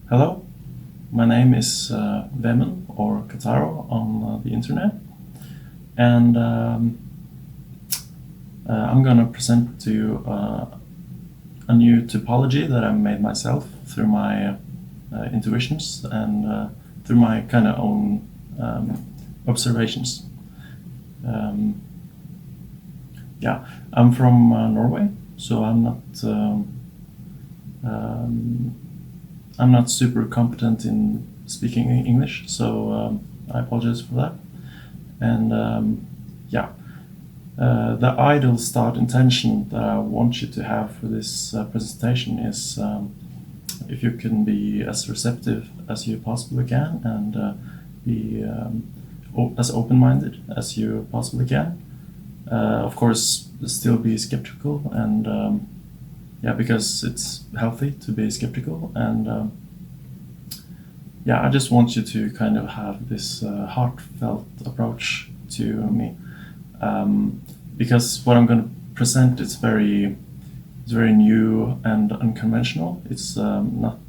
Hello, my name is Vemmen or Kataro on the internet, and I'm gonna present to you a new typology that I made myself through my intuitions and through my kind of own observations. Yeah, I'm from Norway, so I'm not super competent in speaking English, so I apologize for that. And yeah, the ideal start intention that I want you to have for this presentation is if you can be as receptive as you possibly can and be as open-minded as you possibly can. Of course, still be skeptical and yeah, because it's healthy to be skeptical, and yeah, I just want you to kind of have this heartfelt approach to me, because what I'm going to present is very new and unconventional. It's not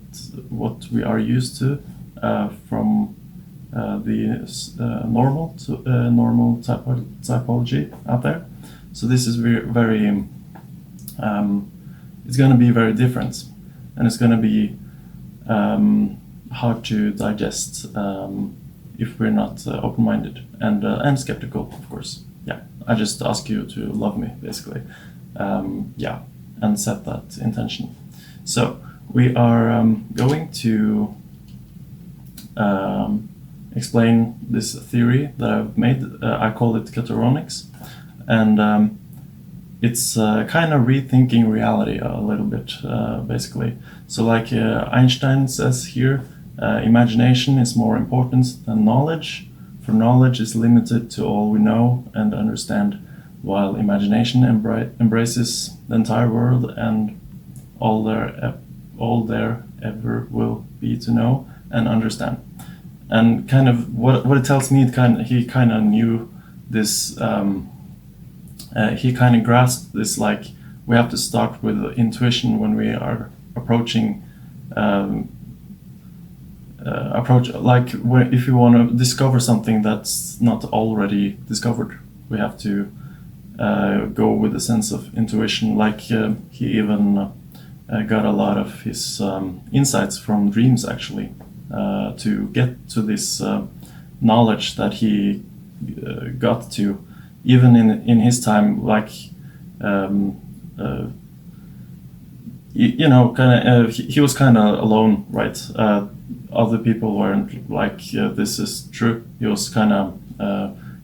what we are used to from the normal typology out there. So this is very it's going to be very different, and it's going to be hard to digest if we're not open-minded and skeptical, of course. Yeah, I just ask you to love me, basically. Yeah, and set that intention. So we are going to explain this theory that I've made. I call it Kataronics, and it's kind of rethinking reality a little bit, basically. So like Einstein says here, imagination is more important than knowledge, for knowledge is limited to all we know and understand, while imagination embraces the entire world and all there ever will be to know and understand. And kind of what it tells me, he kind of knew this. He kind of grasped this, like we have to start with intuition when we are approaching like if you want to discover something that's not already discovered, we have to go with a sense of intuition. Like he even got a lot of his insights from dreams, actually, to get to this knowledge that he got to. Even in his time, like you know, kind of he was kind of alone, right? Other people weren't like this is true. He was kind of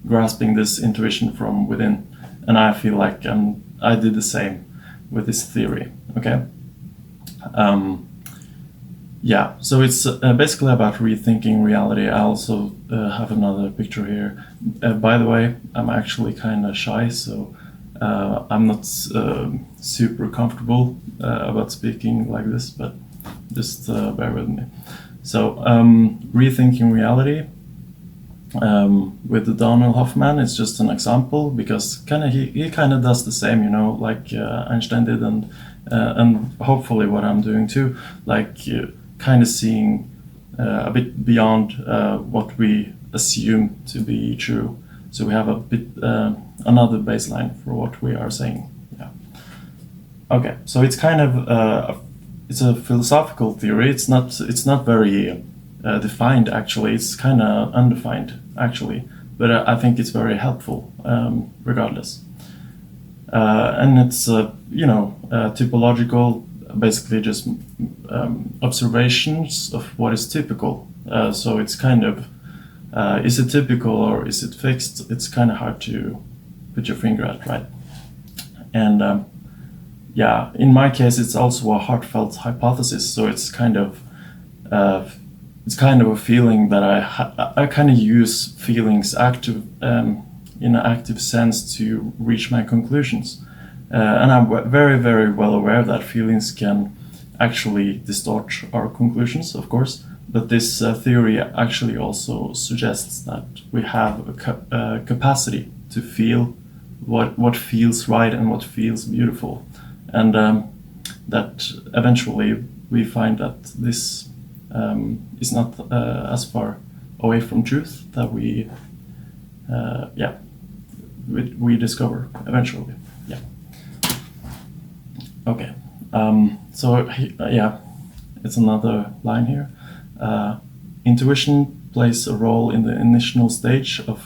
grasping this intuition from within, and I feel like I did the same with this theory. Okay. Yeah, so it's basically about rethinking reality. I also have another picture here. By the way, I'm actually kind of shy, so I'm not super comfortable about speaking like this, but just bear with me. So, rethinking reality with the Donald Hoffman is just an example, because he kind of does the same, you know, like Einstein did, and hopefully what I'm doing too, like kind of seeing a bit beyond what we assume to be true. So we have a bit another baseline for what we are saying. Yeah. Okay. So it's kind of it's a philosophical theory. It's not very defined, actually. It's kind of undefined, actually. But I think it's very helpful, regardless. And it's you know, typological. Basically just observations of what is typical. So it's kind of, is it typical or is it fixed? It's kind of hard to put your finger at, right? And yeah, in my case, it's also a heartfelt hypothesis. So it's kind of a feeling that I kind of use feelings in an active sense to reach my conclusions. And I'm very well aware that feelings can actually distort our conclusions, of course, but this theory actually also suggests that we have a capacity to feel what feels right and what feels beautiful, and that eventually we find that this is not as far away from truth that we discover eventually. Yeah. Okay. So it's another line here. Intuition plays a role in the initial stage of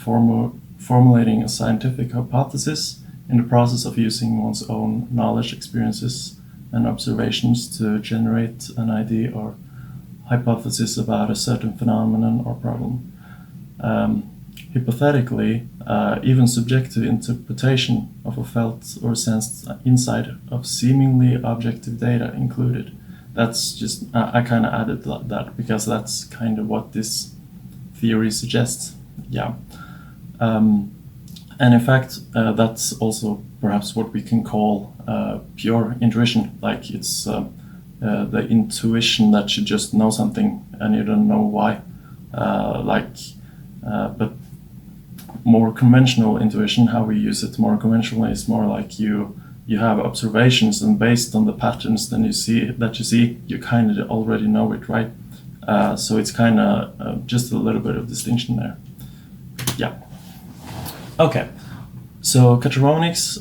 formulating a scientific hypothesis in the process of using one's own knowledge, experiences, and observations to generate an idea or hypothesis about a certain phenomenon or problem. Hypothetically, even subjective interpretation of a felt or sensed insight of seemingly objective data included. That's just, I kind of added that because that's kind of what this theory suggests. Yeah. And in fact, that's also perhaps what we can call pure intuition. Like it's the intuition that you just know something and you don't know why. But more conventional intuition, how we use it more conventionally, is more like you have observations, and based on the patterns that you see, you kind of already know it, right? So it's kind of just a little bit of distinction there. Yeah. Okay. So Kataronics,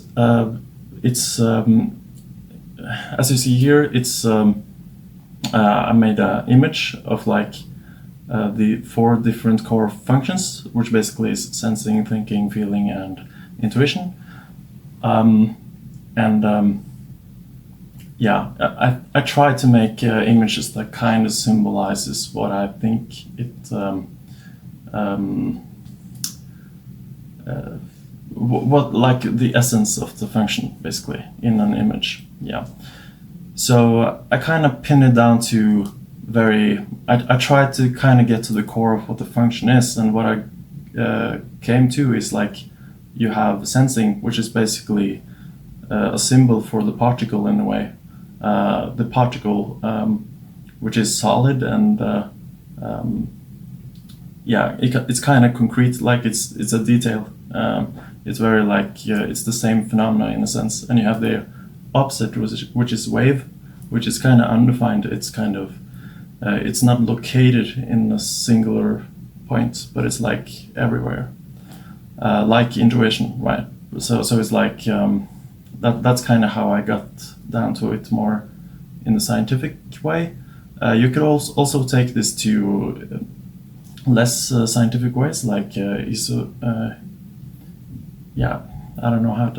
it's as you see here, it's I made an image of like the 4 different core functions, which basically is sensing, thinking, feeling, and intuition. I try to make images that kind of symbolizes what I think it what like the essence of the function basically in an image. Yeah. So I kind of pin it down to I try to kind of get to the core of what the function is, and what I came to is like you have sensing, which is basically a symbol for the particle in a way. The particle, which is solid and it's kind of concrete, like it's a detail. It's very like it's the same phenomena in a sense, and you have the opposite, which is wave, which is kind of undefined. It's kind of it's not located in a singular point, but it's like everywhere, like intuition, right? So it's like that's kind of how I got down to it more in the scientific way. You could also take this to less scientific ways, like I don't know how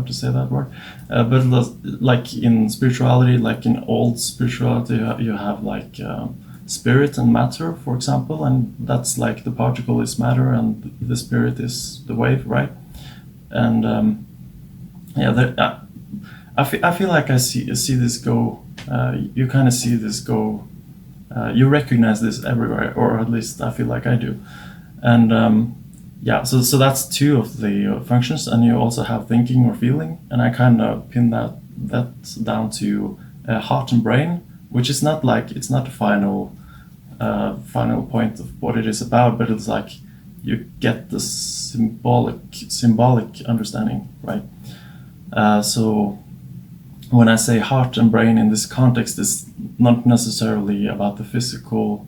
to say that word, but like in spirituality, like in old spirituality, you have like spirit and matter, for example, and that's like the particle is matter and the spirit is the wave, right? And I feel like I see this go. You kind of see this go. You recognize this everywhere, or at least I feel like I do, and. So that's 2 of the functions, and you also have thinking or feeling, and I kind of pin that down to heart and brain, which is not like it's not the final point of what it is about, but it's like you get the symbolic understanding, right? So when I say heart and brain in this context, it's not necessarily about the physical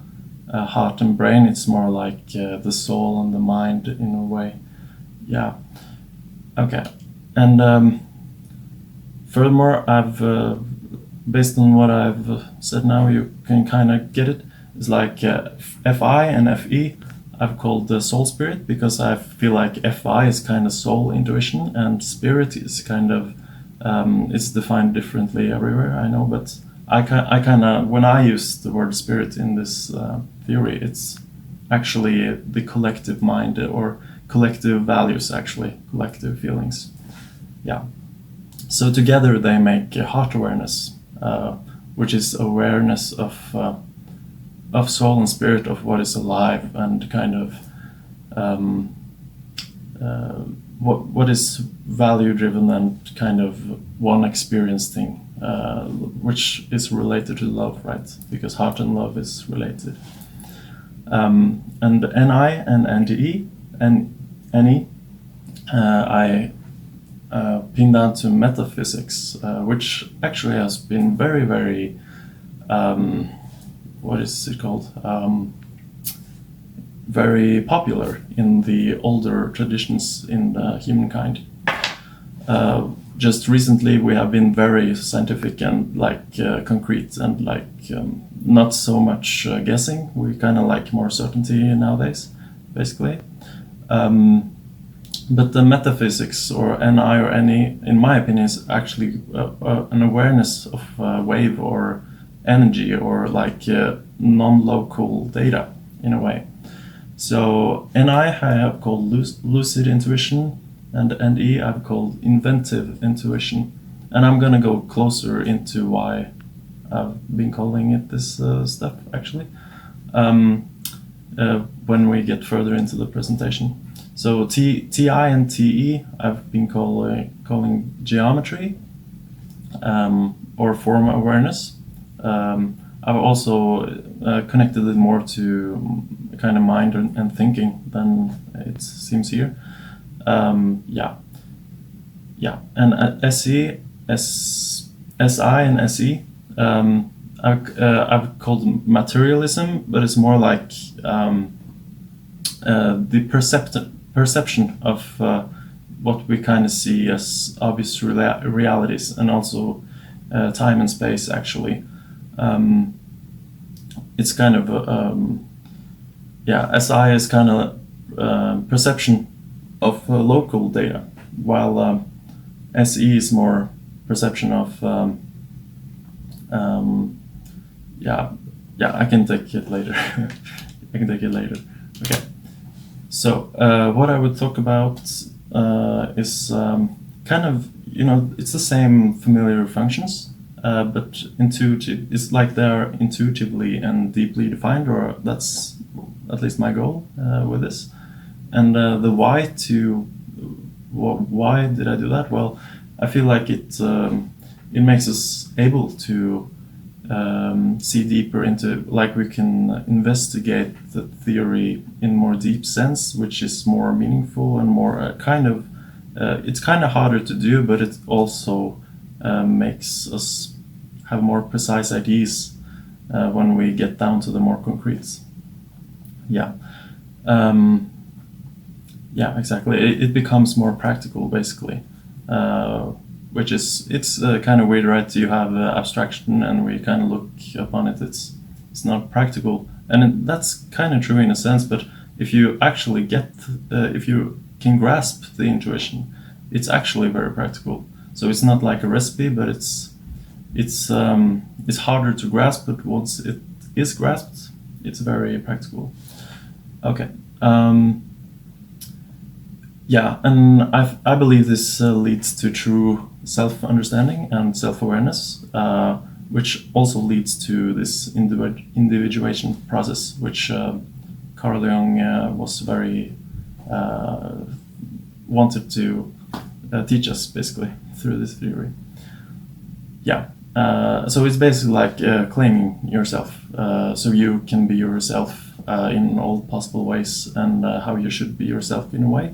heart and brain. It's more like the soul and the mind in a way. Yeah. Okay. And furthermore, I've based on what I've said now, you can kind of get it. It's like Fi and Fe I've called the soul spirit, because I feel like Fi is kind of soul intuition, and spirit is kind of it's defined differently everywhere, I know, but I kind of, when I use the word spirit in this theory, it's actually the collective mind, or collective values, actually, collective feelings. Yeah. So together they make heart awareness, which is awareness of soul and spirit, of what is alive, and kind of what is value driven, and kind of one experience thing. Which is related to love, right? Because heart and love is related. And Ni and NDE and NE, I pin down to metaphysics, which actually has been very, very what is it called? Very popular in the older traditions in humankind. Just recently we have been very scientific and concrete and not so much guessing. We kind of like more certainty nowadays, basically. But the metaphysics, or NI or NE, in my opinion, is actually an awareness of wave or energy, or non-local data in a way. So NI I have called lucid intuition, and NE I've called inventive intuition. And I'm gonna go closer into why I've been calling it this stuff, actually, when we get further into the presentation. So TI and TE I've been calling geometry, or form awareness. I've also connected it more to kind of mind and thinking than it seems here. And SI and SE, I've called materialism, but it's more like the perception of what we kind of see as obvious realities, and also time and space, actually. It's kind of SI is kind of perception of local data, while SE is more perception of I can take it later. Okay, so what I would talk about is kind of, it's the same familiar functions, but intuitive. It's like they're intuitively and deeply defined, or that's at least my goal with this. And the why did I do that? Well, I feel like it makes us able to see deeper into, we can investigate the theory in more deep sense, which is more meaningful and more it's kind of harder to do, but it also makes us have more precise ideas when we get down to the more concrete. Exactly. It becomes more practical, basically, it's kind of weird, right? You have abstraction, and we kind of look upon it. It's not practical, and that's kind of true in a sense. But if you actually if you can grasp the intuition, it's actually very practical. So it's not like a recipe, but it's harder to grasp. But once it is grasped, it's very practical. Okay. And I believe this leads to true self-understanding and self-awareness, which also leads to this individuation process, which Carl Jung was very wanted to teach us, basically, through this theory. So it's basically like claiming yourself, so you can be yourself in all possible ways, and how you should be yourself in a way.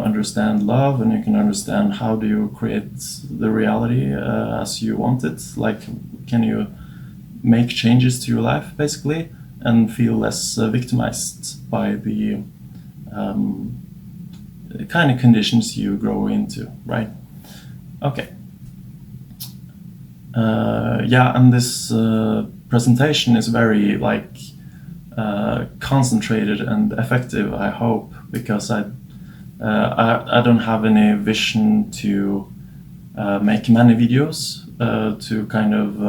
Understand love, and you can understand how do you create the reality as you want it. Can you make changes to your life, basically, and feel less victimized by the kind of conditions you grow into, right? Okay. And this presentation is very concentrated and effective, I hope, because I don't have any vision to make many videos to kind of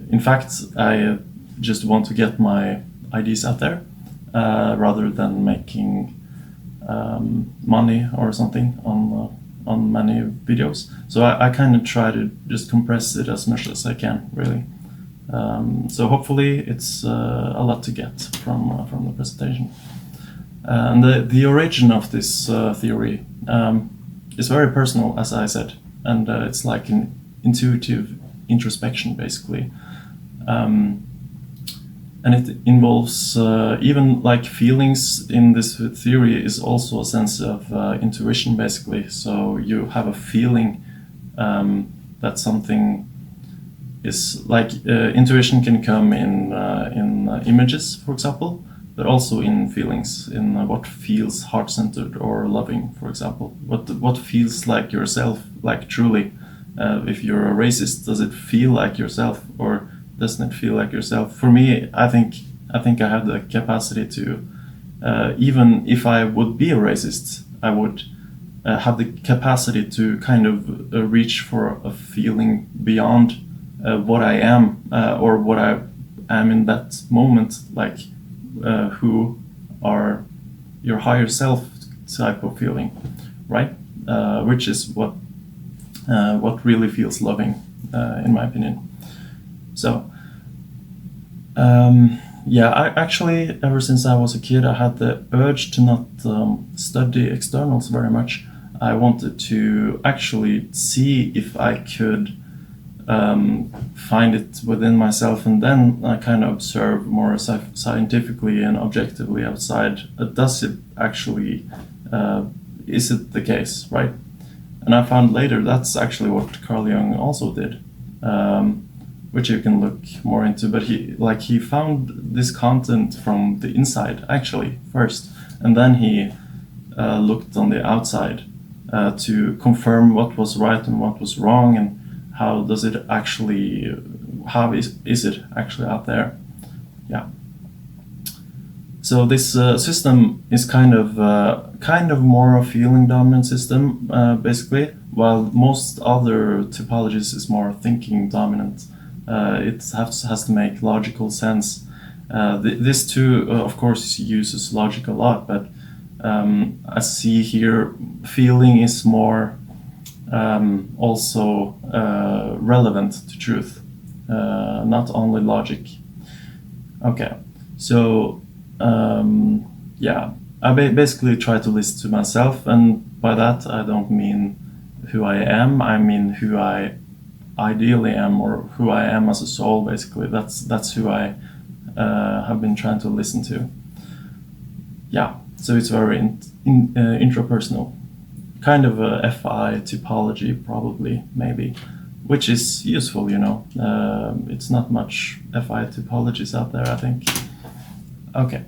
in fact, I just want to get my ideas out there rather than making money or something on many videos. So I kind of try to just compress it as much as I can, really. So hopefully it's a lot to get from the presentation. And the origin of this theory is very personal, as I said, and it's like an intuitive introspection, basically. And it involves even feelings in this theory is also a sense of intuition, basically. So you have a feeling that something is like intuition can come in images, for example, but also in feelings, in what feels heart-centered or loving, for example. What feels like yourself, like truly. If you're a racist, does it feel like yourself, or doesn't it feel like yourself? For me, I think I have the capacity to, even if I would be a racist, I would have the capacity to kind of reach for a feeling beyond what I am, or what I am in that moment, like who are your higher self type of feeling, right? Which is what really feels loving, in my opinion. So, yeah, I actually, ever since I was a kid, I had the urge to not study externals very much. I wanted to actually see if I could find it within myself, and then I kind of observe more scientifically and objectively outside. Does it actually, is it the case, right? And I found later that's actually what Carl Jung also did, which you can look more into. But he found this content from the inside actually first, and then he looked on the outside to confirm what was right and what was wrong, and how is it actually out there. Yeah. So this system is kind of more a feeling dominant system, basically, while most other typologies is more thinking dominant. It has to make logical sense. This too, of course, uses logic a lot, but I see here feeling is more also relevant to truth, not only logic. Okay, so yeah, I basically try to listen to myself, and by that I don't mean who I am, I mean who I ideally am, or who I am as a soul. Basically, that's who I have been trying to listen to. Yeah, so it's very intrapersonal, kind of a FI typology, probably, maybe, which is useful, you know. It's not much FI typologies out there, I think. Okay,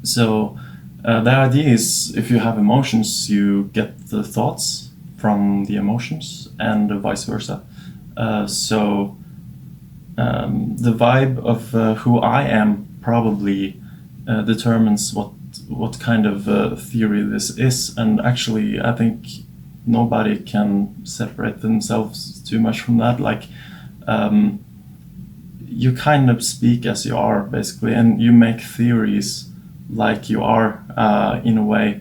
so the idea is, if you have emotions, you get the thoughts from the emotions, and vice versa. So the vibe of who I am probably determines what kind of theory this is, and actually I think nobody can separate themselves too much from that. Like, you kind of speak as you are, basically, and you make theories like you are, in a way,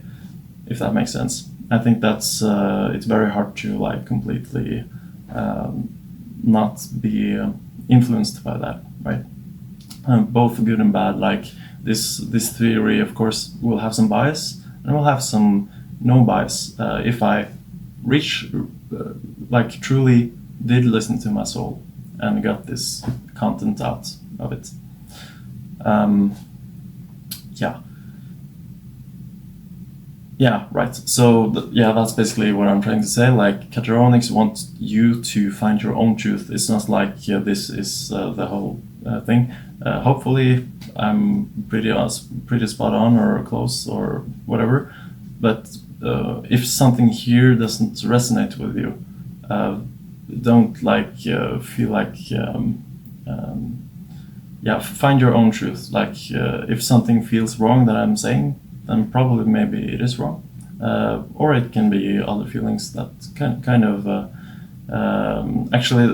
if that makes sense. I think that's it's very hard to like completely not be influenced by that, right? Both good and bad. Like this theory, of course, will have some bias, and will have some no bias. If I like truly did listen to my soul and got this content out of it. Yeah, right. So that's basically what I'm trying to say. Like, Kataronics wants you to find your own truth. It's not like this is the whole thing. Hopefully, I'm pretty spot on or close or whatever. But if something here doesn't resonate with you, don't feel like find your own truth. Like, if something feels wrong that I'm saying, then probably maybe it is wrong, or it can be other feelings that kind of actually,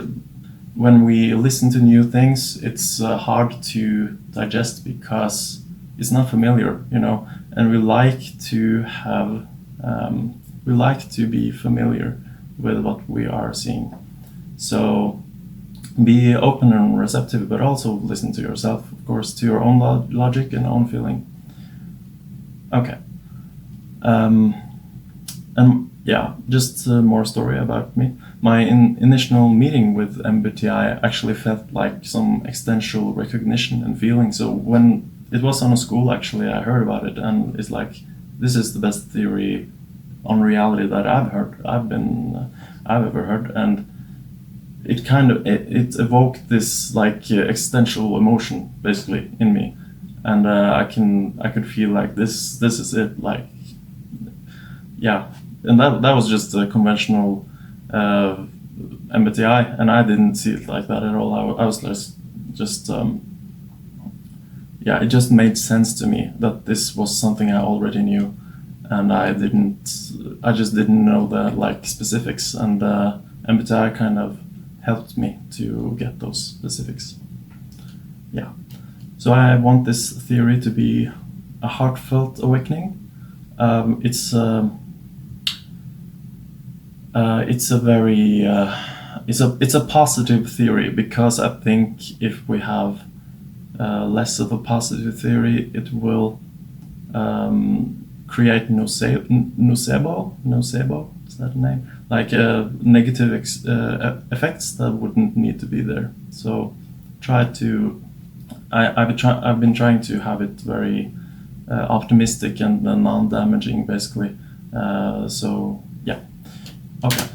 when we listen to new things, it's hard to digest because it's not familiar, you know, and we like to be familiar with what we are seeing. So be open and receptive, but also listen to yourself, of course, to your own logic and own feeling. Okay. And yeah, just more story about me. My initial meeting with MBTI actually felt like some existential recognition and feeling. So when it was on a school, actually, I heard about it, and it's like, this is the best theory on reality that I've ever heard, and it evoked this like existential emotion basically in me, and I could feel like this is it, like, yeah. And that was just a conventional MBTI, and I didn't see it like that at all. I was just yeah, it just made sense to me that this was something I already knew, and I just didn't know the like specifics, and MBTI kind of helped me to get those specifics. Yeah, so I want this theory to be a heartfelt awakening. It's a very it's a positive theory, because I think if we have less of a positive theory, it will create nocebo, is that the name? Like negative effects that wouldn't need to be there. So I've been trying to have it very optimistic and non-damaging, basically. So yeah, okay,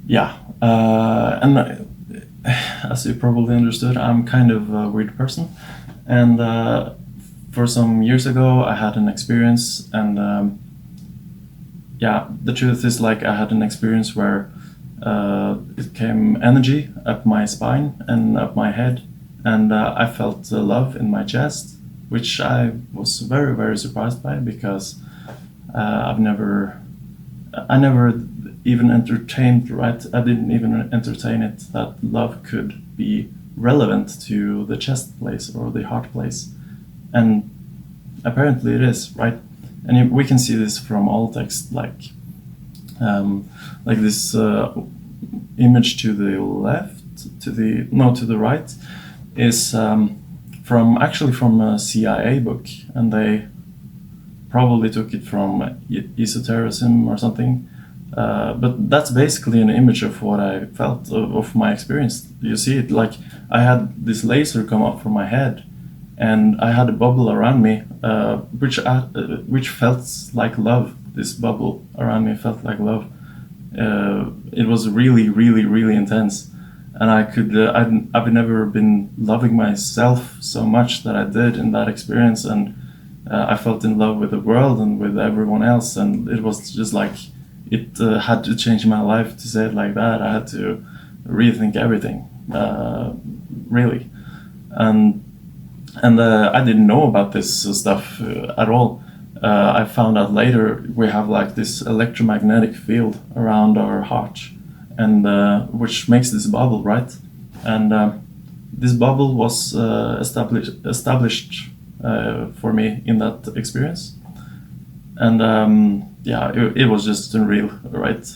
yeah, and as you probably understood, I'm kind of a weird person, and for some years ago I had an experience, and yeah, the truth is, like, I had an experience where it came energy up my spine and up my head, and I felt love in my chest, which I was very, very surprised by, because I never even entertained, right? I didn't even entertain it, that love could be relevant to the chest place or the heart place, and apparently it is, right? And we can see this from all text, like this image to the left, to the right, is from a CIA book, and they probably took it from esotericism or something. But that's basically an image of what I felt, of my experience. You see it, like, I had this laser come up from my head, and I had a bubble around me, which felt like love. This bubble around me felt like love. It was really, really, really intense, and I've never been loving myself so much that I did in that experience, and I felt in love with the world and with everyone else, and it was just like, it had to change my life, to say it like that. I had to rethink everything, really, and I didn't know about this stuff at all. I found out later we have like this electromagnetic field around our heart, and which makes this bubble, right? And this bubble was established for me in that experience, and yeah, it was just unreal, right?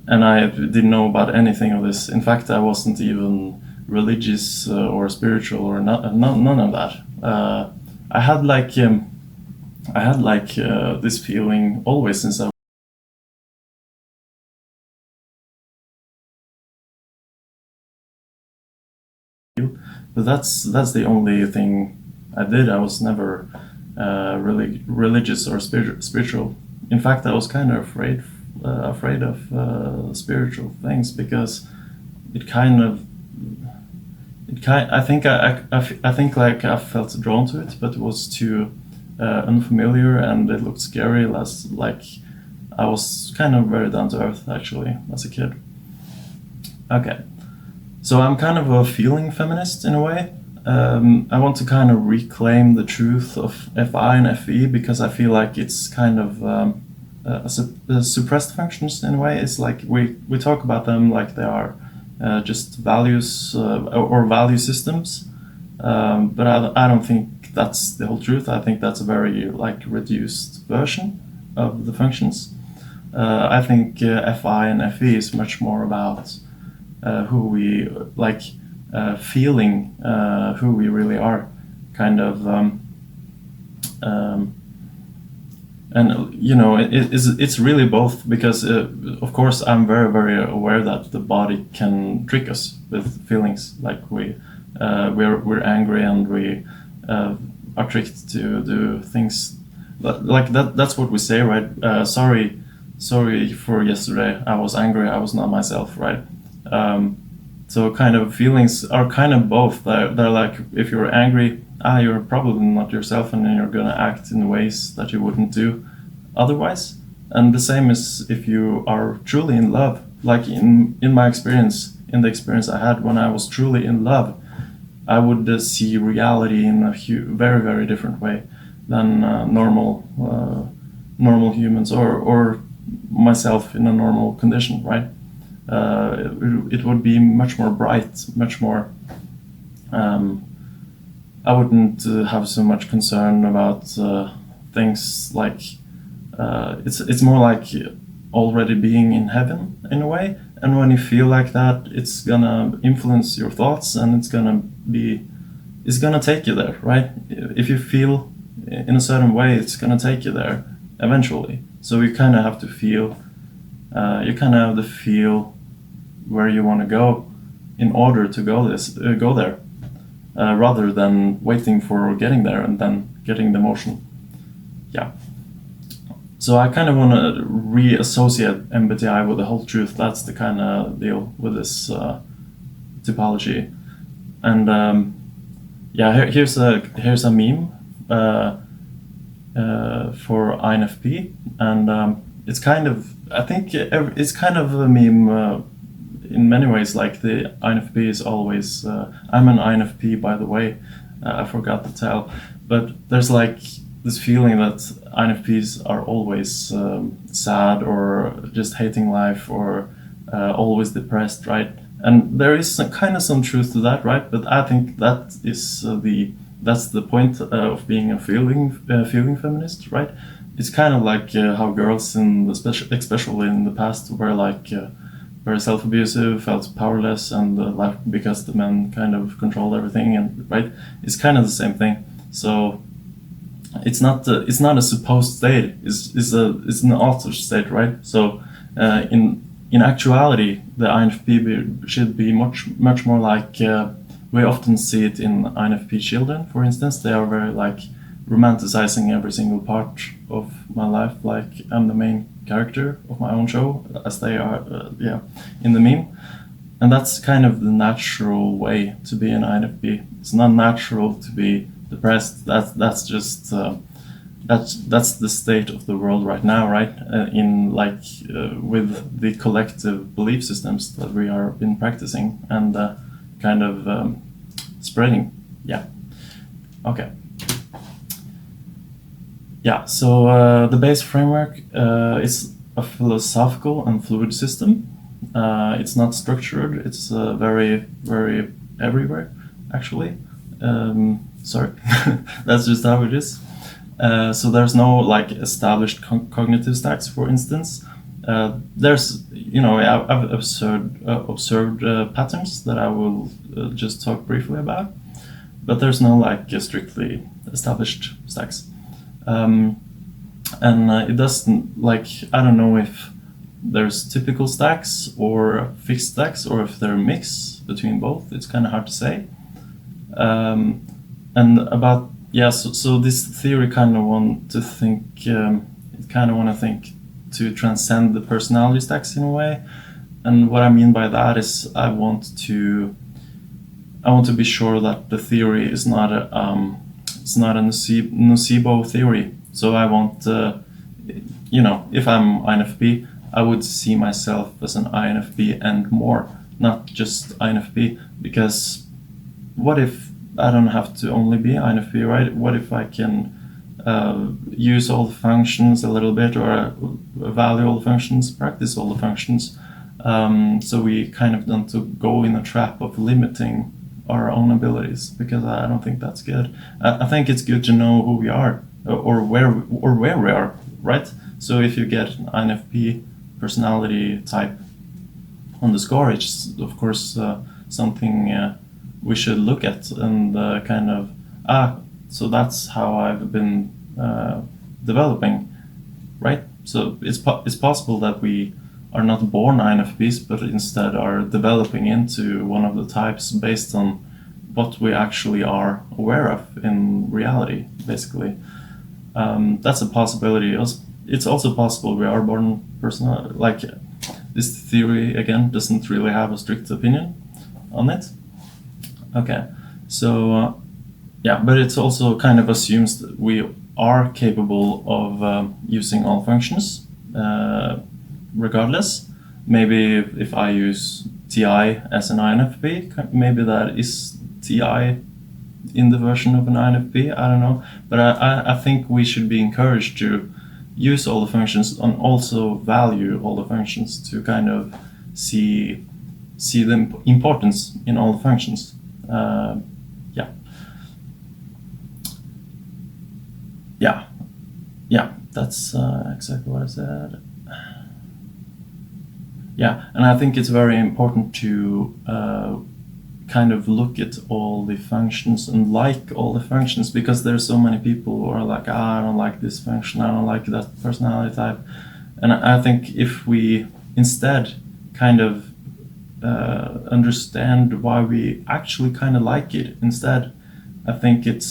And I didn't know about anything of this. In fact, I wasn't even religious or spiritual or none of that. I had like this feeling always since I. But that's the only thing I did. I was never really religious or spiritual. In fact, I was kind of afraid of spiritual things, because I think like I felt drawn to it, but it was too unfamiliar, and it looked scary. Like I was kind of very down to earth, actually, as a kid. Okay, so I'm kind of a feeling feminist in a way. I want to kind of reclaim the truth of FI and FE, because I feel like it's kind of suppressed functions in a way. It's like we talk about them like they are just values or value systems, but I don't think that's the whole truth. I think that's a very like reduced version of the functions. I think FI and FE is much more about who we like, feeling who we really are, kind of, and you know, it's really both, because of course I'm very, very aware that the body can trick us with feelings, like we're angry, and we are tricked to do things like that. That's what we say, right? sorry for yesterday. I was angry. I was not myself, right? So kind of feelings are kind of both. They're like, if you're angry, you're probably not yourself, and then you're gonna act in ways that you wouldn't do otherwise. And the same is if you are truly in love. Like in my experience, in the experience I had when I was truly in love, I would see reality in a very, very different way than normal humans or myself in a normal condition, right? It would be much more bright, much more. I wouldn't have so much concern about things like it's more like already being in heaven in a way. And when you feel like that, it's gonna influence your thoughts, and it's gonna take you there, right? If you feel in a certain way, it's gonna take you there eventually. So you kind of have to feel. You kind of have to feel where you want to go in order to go there, rather than waiting for getting there and then getting the motion. Yeah. So I kind of want to reassociate MBTI with the whole truth. That's the kind of deal with this typology. And here's a meme for INFP, and it's kind of, I think it's kind of a meme in many ways. Like the INFP is always. I'm an INFP, by the way. I forgot to tell, but there's like this feeling that INFPs are always sad or just hating life or always depressed, right? And there is kind of some truth to that, right? But I think that is that's the point of being a feeling feminist, right? It's kind of like how girls especially in the past were like very self-abusive, felt powerless, and like because the men kind of controlled everything, and right, it's kind of the same thing. So it's not a supposed state. It's an altered state, right? So in actuality, the INFP should be much more like we often see it in INFP children, for instance. They are very like romanticizing every single part of my life, like I'm the main character of my own show, as they are, in the meme. And that's kind of the natural way to be an INFP. It's not natural to be depressed. That's just that's the state of the world right now, right? With the collective belief systems that we are been practicing and kind of spreading. Yeah. Okay. Yeah. So the base framework is a philosophical and fluid system. It's not structured. It's very, very everywhere, actually. Sorry, that's just how it is. So there's no like established cognitive stacks, for instance. There's, I've observed patterns that I will just talk briefly about, but there's no like strictly established stacks. And it doesn't, like, I don't know if there's typical stacks or fixed stacks or if they're a mix between both. It's kind of hard to say. And about, so this theory kind of want to think, to transcend the personality stacks in a way. And what I mean by that is I want to be sure that the theory is not a nocebo theory. So I want, if I'm INFP, I would see myself as an INFP and more, not just INFP, because what if I don't have to only be INFP, right? What if I can use all the functions a little bit, or value all the functions, practice all the functions, so we kind of don't to go in a trap of limiting our own abilities, because I don't think that's good. I think it's good to know who we are or where we are, right? So if you get an INFP personality type on the score, it's of course something we should look at and so that's how I've been developing, right? So it's possible that we are not born INFPs, but instead are developing into one of the types based on what we actually are aware of in reality, basically. That's a possibility it's also possible we are born personal. Like this theory again doesn't really have a strict opinion on it. Okay, so yeah, but it also kind of assumes that we are capable of using all functions regardless. Maybe if I use ti as an INFP, maybe that is ti in the version of an INFP, I don't know. But I think we should be encouraged to use all the functions and also value all the functions to kind of see the importance in all the functions. Yeah, that's exactly what I said. Yeah, and I think it's very important to kind of look at all the functions and like all the functions, because there's so many people who are like, I don't like this function, I don't like that personality type. And I think if we instead kind of understand why we actually kind of like it instead, I think it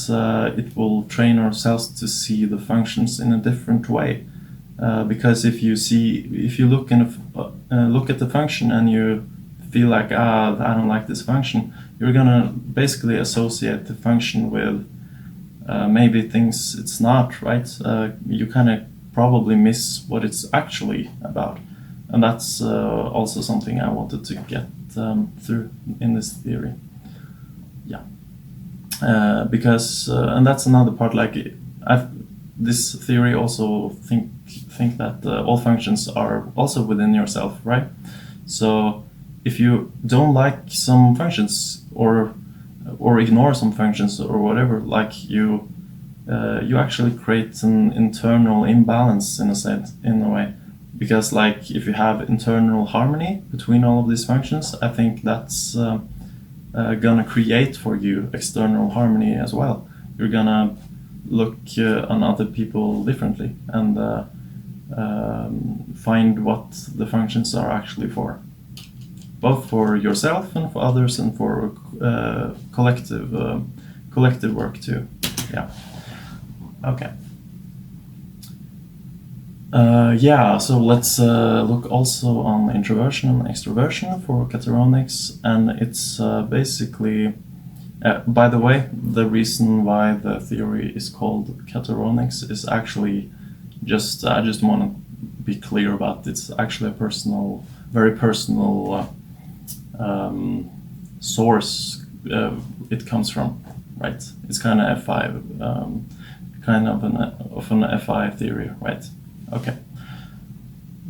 will train ourselves to see the functions in a different way. Because if you look at the function and you feel like, I don't like this function, you're gonna basically associate the function with maybe things it's not, right? You kind of probably miss what it's actually about, and that's also something I wanted to get through in this theory. Yeah, because and that's another part. Like this theory also think that all functions are also within yourself, right? So if you don't like some functions or ignore some functions or whatever, like you actually create an internal imbalance in a way, because like if you have internal harmony between all of these functions, I think that's gonna create for you external harmony as well. You're gonna look on other people differently and find what the functions are actually for, both for yourself and for others and for collective work too. Yeah. Okay. Yeah, so let's look also on introversion and extroversion for Kataronics, and it's basically, by the way, the reason why the theory is called Kataronics is actually just, I just want to be clear about it. It's actually a very personal source it comes from, right? It's kind of F5, kind of an FI theory, right? Okay.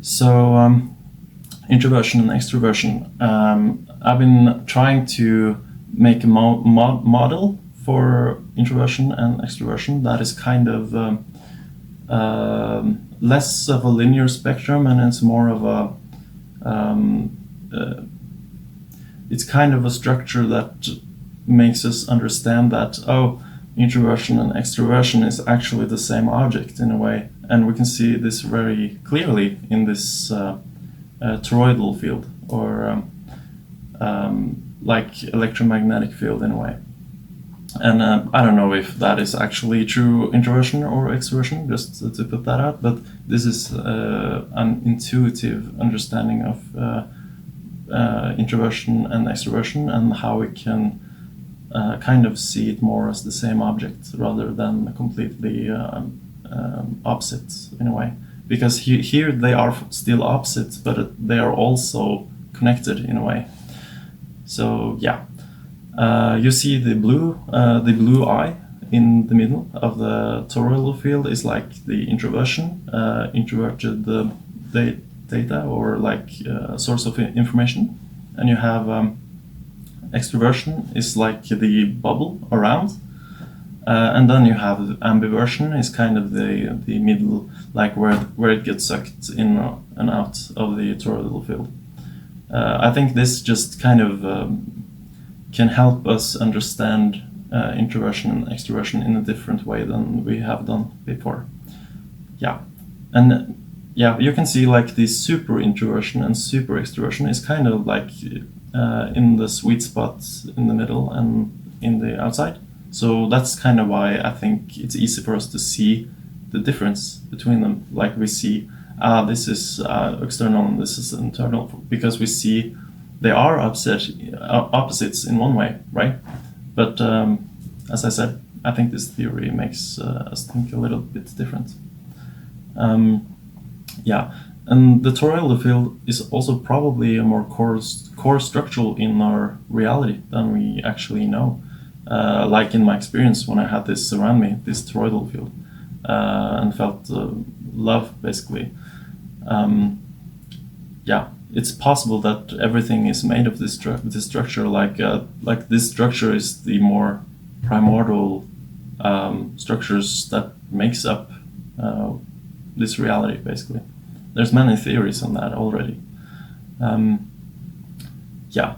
So introversion and extroversion. I've been trying to make a model for introversion and extroversion that is kind of less of a linear spectrum, and it's more of a it's kind of a structure that makes us understand that, introversion and extroversion is actually the same object in a way, and we can see this very clearly in this toroidal field, or like electromagnetic field in a way. And I don't know if that is actually true introversion or extroversion, just to put that out, but this is an intuitive understanding of introversion and extroversion, and how we can kind of see it more as the same object rather than completely opposites in a way. Because here they are still opposites, but they are also connected in a way. So yeah, you see the blue eye in the middle of the toroidal field is like the introversion, introverted data, or like source of information, and you have extroversion is like the bubble around, and then you have ambiversion is kind of the middle, like where it gets sucked in and out of the toroidal field. I think this just kind of can help us understand introversion and extroversion in a different way than we have done before. Yeah, and yeah, you can see like the super introversion and super extroversion is kind of like in the sweet spot in the middle and in the outside. So that's kind of why I think it's easy for us to see the difference between them. Like we see, this is external and this is internal, because we see they are opposites in one way, right? But as I said, I think this theory makes us think a little bit different. Yeah, and the toroidal field is also probably a more core structural in our reality than we actually know. Like in my experience when I had this around me, this toroidal field, and felt love, basically. Yeah, it's possible that everything is made of this structure. Like this structure is the more primordial structures that makes up this reality, basically. There's many theories on that already. Yeah.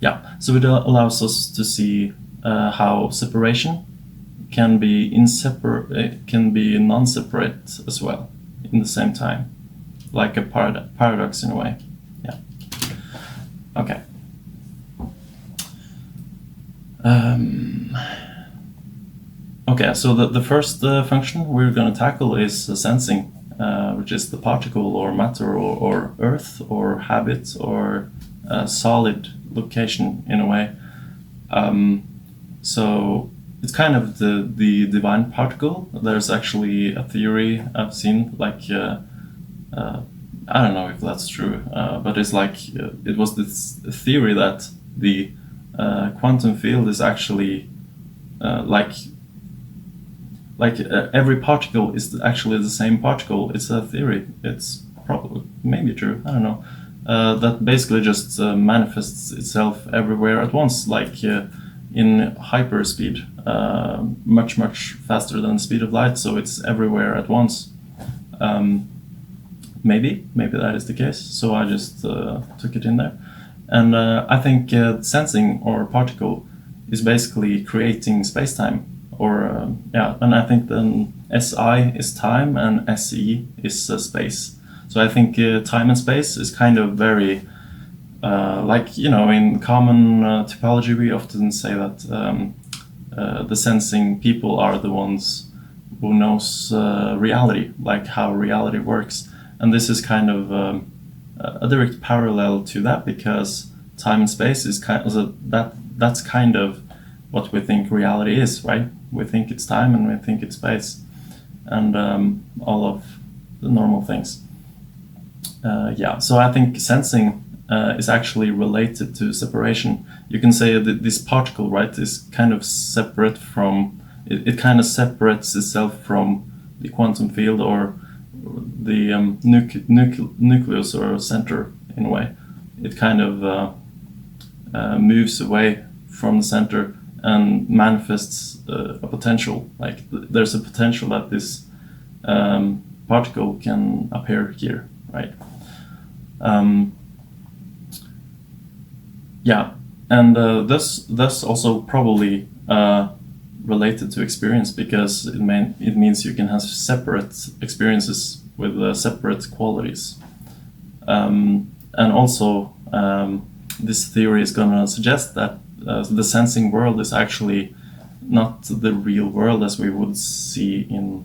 Yeah, so it allows us to see how separation can be non-separate as well in the same time, like a paradox in a way. Yeah. Okay. Okay, so the first function we're going to tackle is sensing, which is the particle or matter or earth or habit or solid location in a way. So it's kind of the divine particle. There's actually a theory I've seen, like I don't know if that's true, but it's like it was this theory that the quantum field is actually every particle is actually the same particle. It's a theory. It's probably maybe true. I don't know. That basically just manifests itself everywhere at once, like in hyperspeed, much faster than the speed of light. So it's everywhere at once. Maybe that is the case. So I just took it in there, and I think sensing or particle is basically creating space-time. And I think then SI is time and SE is space. So I think time and space is kind of very, in common typology, we often say that the sensing people are the ones who knows reality, like how reality works. And this is kind of a direct parallel to that, because time and space is that's kind of what we think reality is, right? We think it's time and we think it's space, and all of the normal things. So I think sensing is actually related to separation. You can say that this particle, right, is kind of separate from, it kind of separates itself from the quantum field or the nucleus or center in a way. It kind of moves away from the center and manifests a potential. Like there's a potential that this particle can appear here, right? And thus also probably related to experience, because it means you can have separate experiences with separate qualities. And also this theory is going to suggest that the sensing world is actually not the real world as we would see in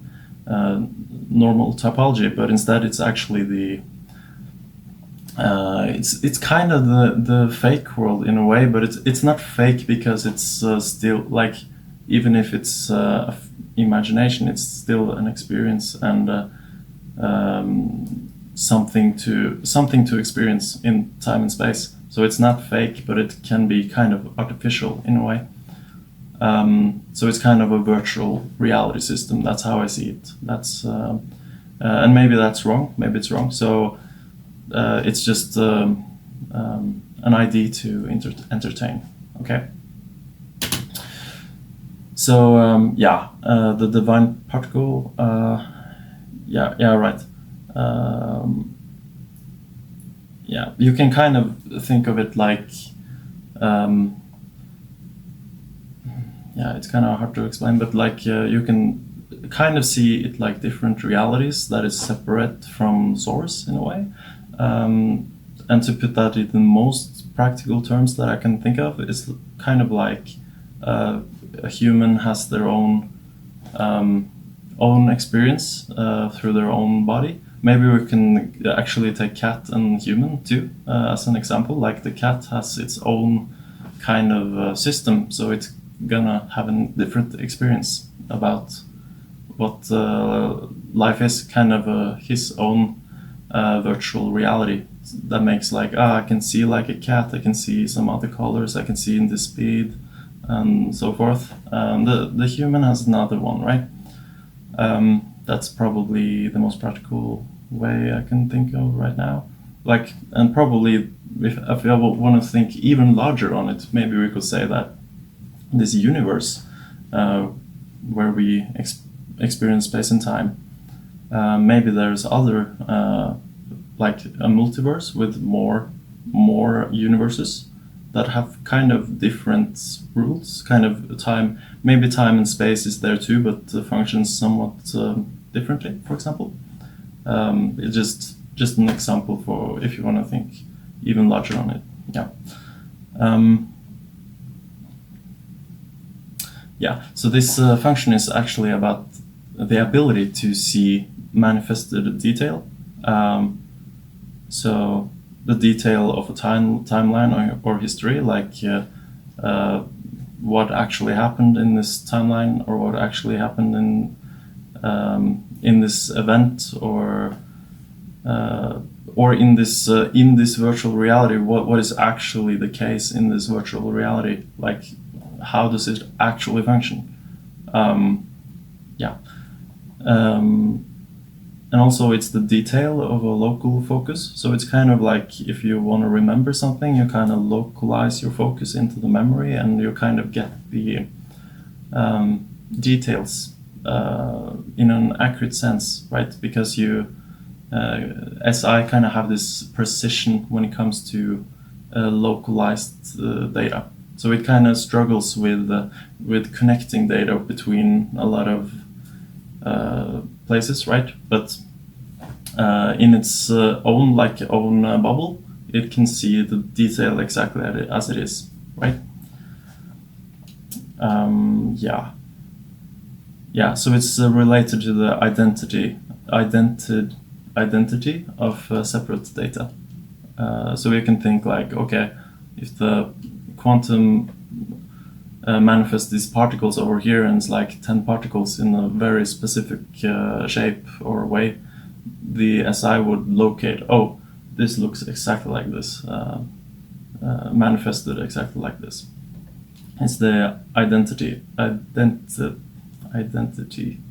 normal typology, but instead it's actually the it's kind of the fake world in a way, but it's not fake because it's still, like, even if it's imagination, it's still an experience and something to experience in time and space. So it's not fake, but it can be kind of artificial in a way. So it's kind of a virtual reality system. That's how I see it. That's and maybe that's wrong. Maybe it's wrong. So it's just an idea to entertain. Okay. So the divine particle. Right. You can kind of think of it like, it's kind of hard to explain, but like you can kind of see it like different realities that is separate from source in a way. And to put that in the most practical terms that I can think of, is kind of like a human has their own experience through their own body. Maybe we can actually take cat and human too as an example. Like the cat has its own kind of system, so it's gonna have a different experience about what life is, kind of his own virtual reality that makes like, I can see like a cat, I can see some other colors, I can see in the speed and so forth. The human has another one, right? That's probably the most practical way I can think of right now. Like, and probably if I want to think even larger on it, maybe we could say that this universe where we experience space and time, maybe there's other like a multiverse with more universes that have kind of different rules, kind of time. Maybe time and space is there too, but functions somewhat differently. For example, it's just an example for if you want to think even larger on it. Yeah. Yeah. So this function is actually about the ability to see manifested detail. So the detail of a timeline or history, like what actually happened in this timeline, or what actually happened in this event, or in this virtual reality, what is actually the case in this virtual reality? Like, how does it actually function? Yeah. And also it's the detail of a local focus. So it's kind of like if you want to remember something, you kind of localize your focus into the memory, and you kind of get the details in an accurate sense, right? Because you, SI kind of have this precision when it comes to localized data. So it kind of struggles with connecting data between a lot of places, right? But in its own bubble, it can see the detail exactly as it is, right? Yeah. So it's related to the identity of separate data. So we can think like, okay, if the quantum manifest these particles over here, and it's like 10 particles in a very specific shape or way, the SI would locate, oh, this looks exactly like this, manifested exactly like this. It's the identity,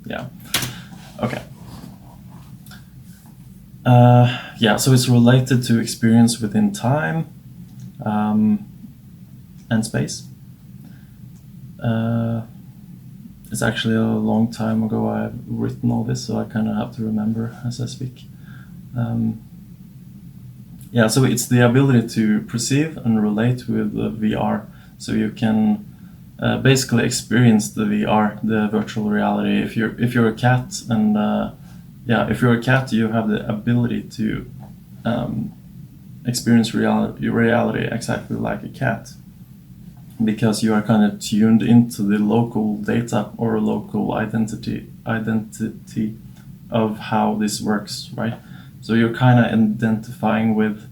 yeah. Okay. Yeah, so it's related to experience within time and space. It's actually a long time ago I've written all this, so I kind of have to remember as I speak. Yeah, so it's the ability to perceive and relate with the VR. So you can basically experience the VR, the virtual reality. If you're a cat, and if you're a cat, you have the ability to experience reality exactly like a cat, because you are kind of tuned into the local data or local identity of how this works, right? So you're kind of identifying with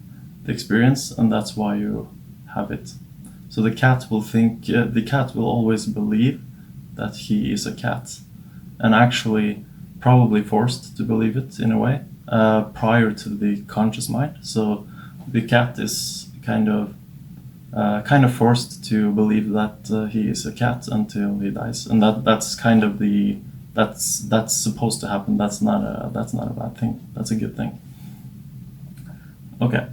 the experience, and that's why you have it. So the cat will always believe that he is a cat, and actually probably forced to believe it in a way prior to the conscious mind. So the cat is kind of forced to believe that he is a cat until he dies, and that's kind of that's supposed to happen. That's not a bad thing. That's a good thing. Okay.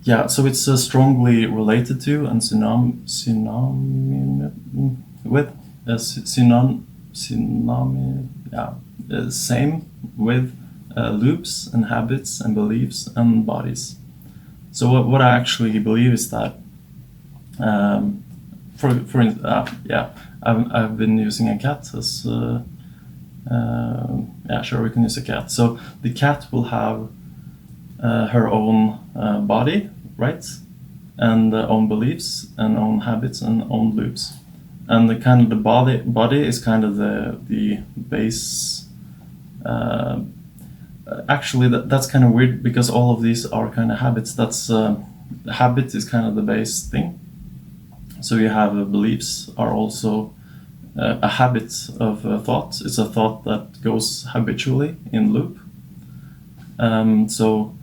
Yeah, so it's strongly related to and same with loops and habits and beliefs and bodies. So what I actually believe is that, I've been using a cat as, sure, we can use a cat. So the cat will have her own body, right? and own beliefs and own habits and own loops. And the kind of the body is kind of the base. Actually, that's kind of weird because all of these are kind of habits. That's habit is kind of the base thing. So you have beliefs are also a habit of thought. It's a thought that goes habitually in loop. So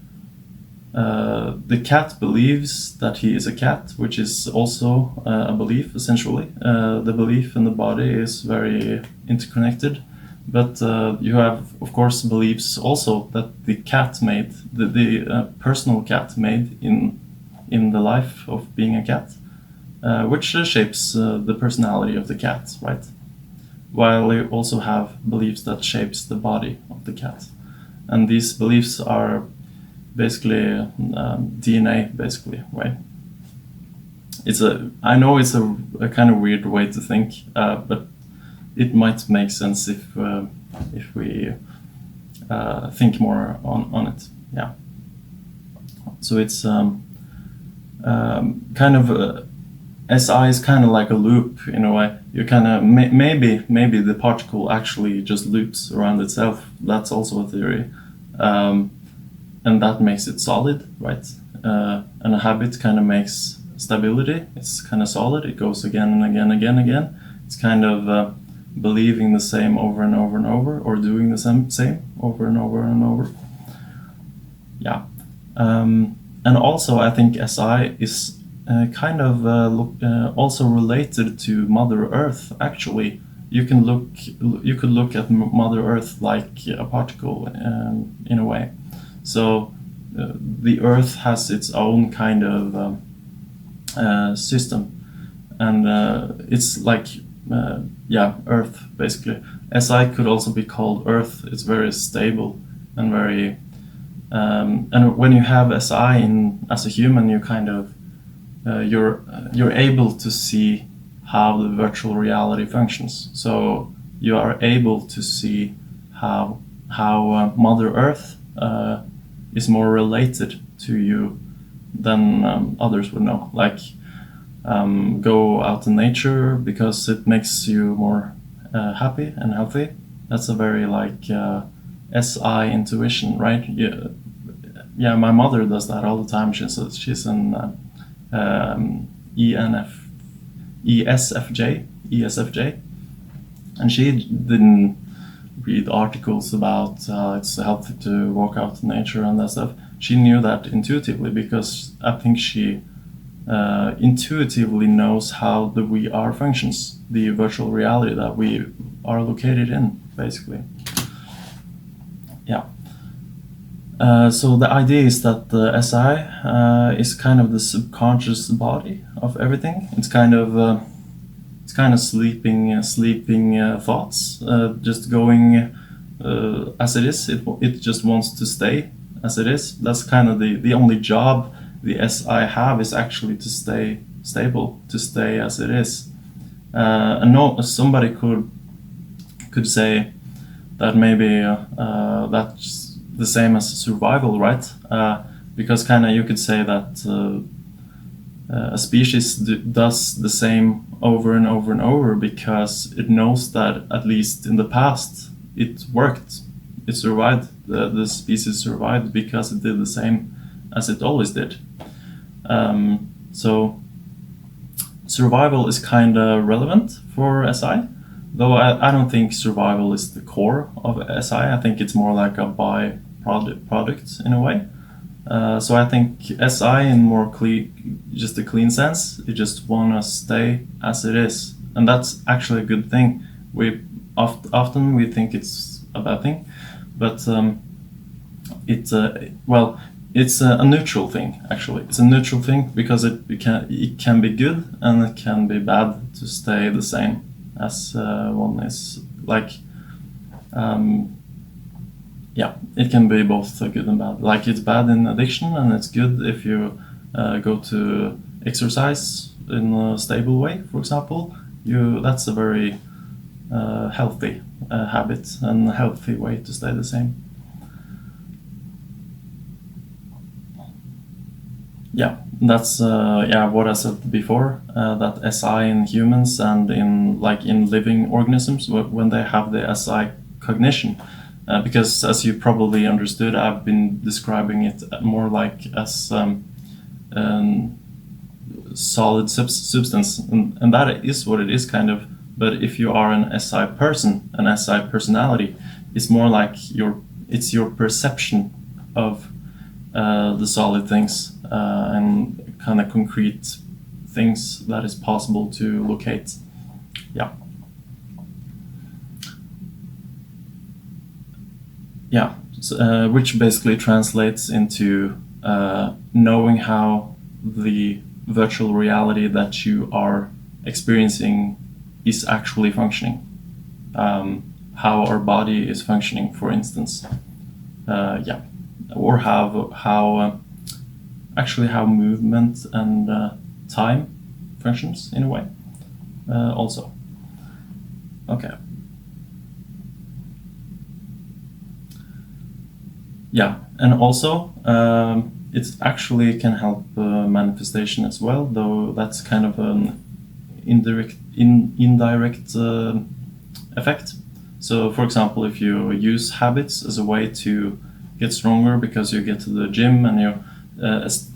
the cat believes that he is a cat, which is also a belief, essentially. The belief in the body is very interconnected, but you have, of course, beliefs also that the cat made, the personal cat made in the life of being a cat, which shapes the personality of the cat, right? While you also have beliefs that shapes the body of the cat. And these beliefs are basically DNA, basically, right? I know it's a kind of weird way to think, but it might make sense if we think more on it. Yeah. So it's kind of SI is kind of like a loop in a way. You kind of maybe the particle actually just loops around itself. That's also a theory. And that makes it solid, right? And a habit kind of makes stability. It's kind of solid. It goes again and again, again. It's kind of believing the same over and over and over, or doing the same over and over and over. Yeah. And also, I think SI is kind of also related to Mother Earth. Actually, you could look at Mother Earth like a particle in a way. So the Earth has its own kind of system, and it's like Earth basically. SI could also be called Earth. It's very stable and very and when you have SI as a human, you kind of you're able to see how the virtual reality functions. So you are able to see how Mother Earth is more related to you than others would know. Like go out in nature because it makes you more happy and healthy. That's a very like SI intuition, right? Yeah, my mother does that all the time. She's an ESFJ, and she didn't read articles about it's healthy to walk out in nature and that stuff. She knew that intuitively because I think she intuitively knows how the VR functions, the virtual reality that we are located in, basically. Yeah. So the idea is that the SI is kind of the subconscious body of everything. It's kind of sleeping thoughts, just going as it is. It just wants to stay as it is. That's kind of the only job the SI have is actually to stay stable, to stay as it is. And no, somebody could say that maybe that's the same as survival, right? Because kind of you could say that a species does the same over and over and over because it knows that at least in the past it worked, it survived. The species survived because it did the same as it always did. So survival is kind of relevant for SI, though I don't think survival is the core of SI. I think it's more like a byproduct in a way. So I think SI in more just a clean sense, you just want to stay as it is, and that's actually a good thing. We often we think it's a bad thing, but it's a neutral thing. Actually, it's a neutral thing because it can be good and it can be bad to stay the same as one is. Like it can be both good and bad. Like it's bad in addiction and it's good if you go to exercise in a stable way, for example. That's a very healthy habit and a healthy way to stay the same. Yeah, that's yeah what I said before. That SI in humans and in in living organisms when they have the SI cognition, because as you probably understood, I've been describing it more like as um, solid substance, and that is what it is kind of. But if you are an SI person, an SI personality, it's more like it's your perception of the solid things and kind of concrete things that is possible to locate. Yeah. Yeah, so, which basically translates into knowing how the virtual reality that you are experiencing is actually functioning. How our body is functioning, for instance. Yeah, or how actually how movement and time functions in a way. Also, okay. Yeah, and also it actually can help manifestation as well, though that's kind of an indirect effect. So, for example, if you use habits as a way to get stronger because you get to the gym and you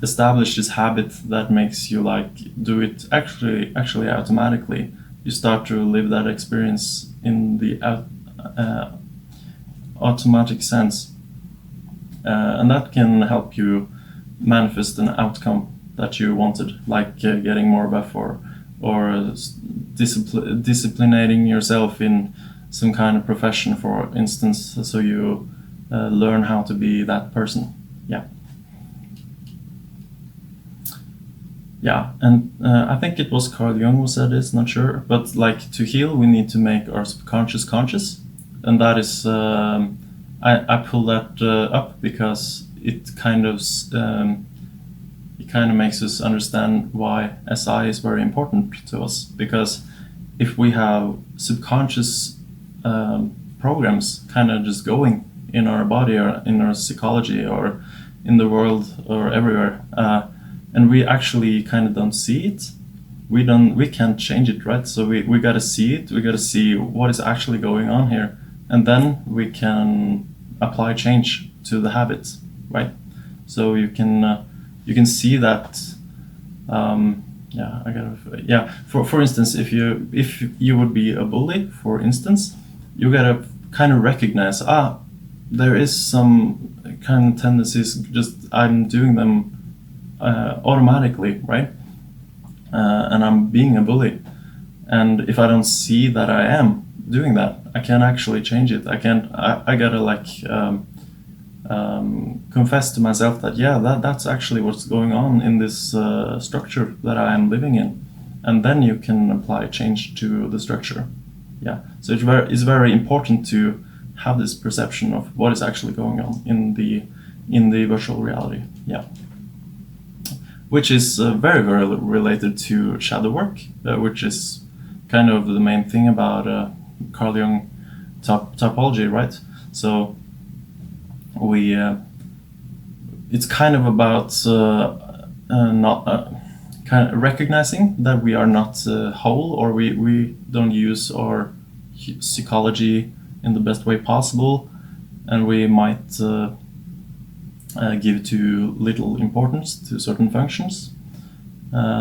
establish this habit that makes you like do it actually automatically, you start to live that experience in the automatic sense. And that can help you manifest an outcome that you wanted, like getting more buff or disciplining yourself in some kind of profession, for instance, so you learn how to be that person. Yeah. Yeah, and I think it was Carl Jung who said this, not sure, but like to heal, we need to make our subconscious conscious, and that is I pull that up because it kind of makes us understand why SI is very important to us. Because if we have subconscious programs kind of just going in our body or in our psychology or in the world or everywhere, and we actually kind of don't see it, we can't change it, right? So we got to see it. We got to see what is actually going on here, and then we can apply change to the habits, right? So you can see that. For instance, if you would be a bully, for instance, you gotta kind of recognize there is some kind of tendencies, just I'm doing them automatically, right? And I'm being a bully, and if I don't see that I am doing that, I can't actually change it. I gotta like confess to myself that that's actually what's going on in this structure that I am living in, and then you can apply change to the structure. Yeah, so it's very important to have this perception of what is actually going on in the virtual reality. Yeah, which is very related to shadow work, which is kind of the main thing about Carl Jung typology, right? So it's kind of about not kind of recognizing that we are not whole, or we don't use our psychology in the best way possible, and we might give too little importance to certain functions.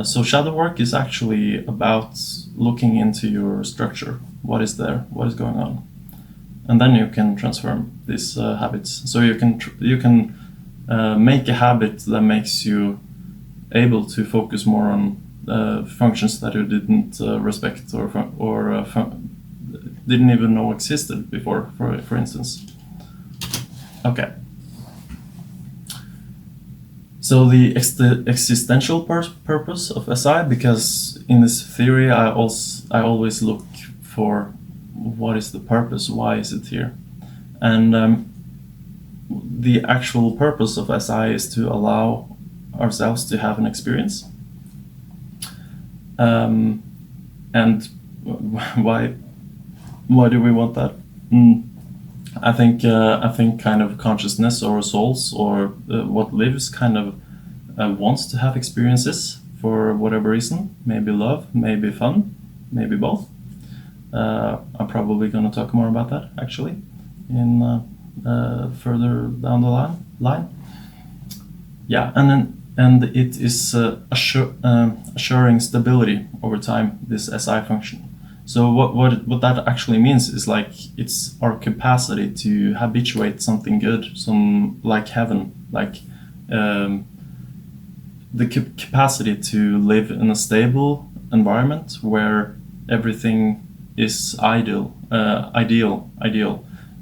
So shadow work is actually about looking into your structure. What is there? What is going on? And then you can transform these habits. So you can make a habit that makes you able to focus more on functions that you didn't respect or didn't even know existed before, for instance. Okay. So the existential purpose of SI, because in this theory I always look for what is the purpose, why is it here, and the actual purpose of SI is to allow ourselves to have an experience. And why do we want that? I think kind of consciousness or souls or what lives kind of wants to have experiences for whatever reason, maybe love, maybe fun, maybe both. I'm probably going to talk more about that actually in further down the line. Yeah, and it is assuring stability over time, this SI function. So what that actually means is like it's our capacity to habituate something good, some like heaven, like the capacity to live in a stable environment where everything is ideal,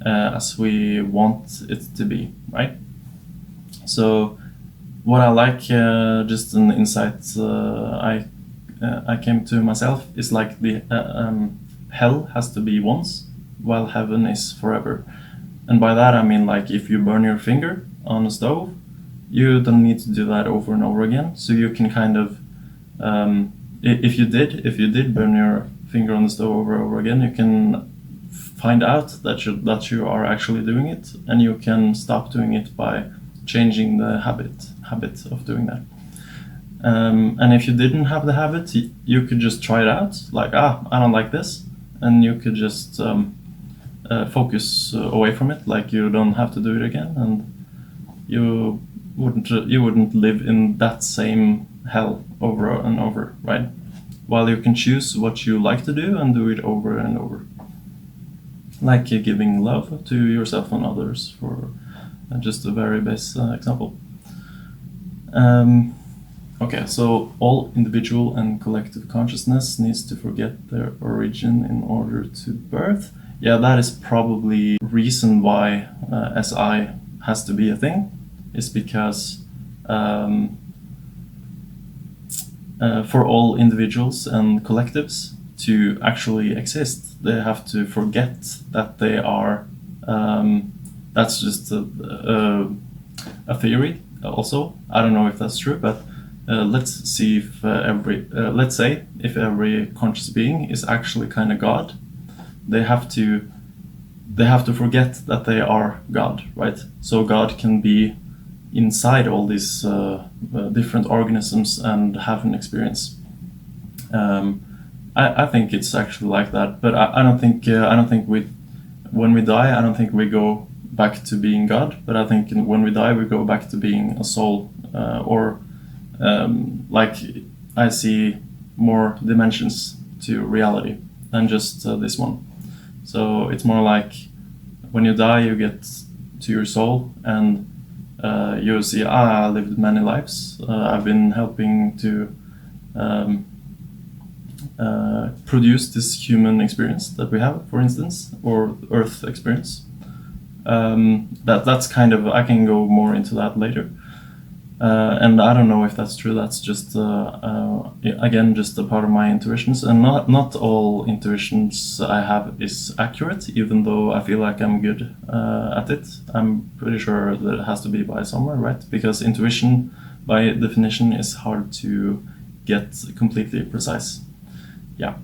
as we want it to be, right? So what I like, just an insight I came to myself, is like the hell has to be once, while heaven is forever. And by that I mean, like, if you burn your finger on a stove, you don't need to do that over and over again. So you can kind of, if you did burn your finger on the stove over and over again, you can find out that you are actually doing it, and you can stop doing it by changing the habit of doing that. And if you didn't have the habit, you could just try it out, like, I don't like this, and you could just focus away from it, like you don't have to do it again, and you wouldn't live in that same hell over and over, right? While you can choose what you like to do and do it over and over, like giving love to yourself and others, for just a very basic example. Okay, so all individual and collective consciousness needs to forget their origin in order to birth. Yeah, that is probably reason why SI has to be a thing, is because for all individuals and collectives to actually exist, they have to forget that they are. That's just a theory. Also, I don't know if that's true, but let's see if let's say if every conscious being is actually kind of God, they have to forget that they are God, right? So God can be inside all these different organisms and have an experience. I think it's actually like that, but I don't think when we die, I don't think we go back to being God, but I think when we die, we go back to being a soul, or like I see more dimensions to reality than just this one. So it's more like when you die, you get to your soul, and you see, I lived many lives. I've been helping to produce this human experience that we have, for instance, or Earth experience. That's kind of, I can go more into that later. And I don't know if that's true. That's just again just a part of my intuitions, and not all intuitions I have is accurate, even though I feel like I'm good at it. I'm pretty sure that it has to be by somewhere, right? Because intuition by definition is hard to get completely precise. Yeah.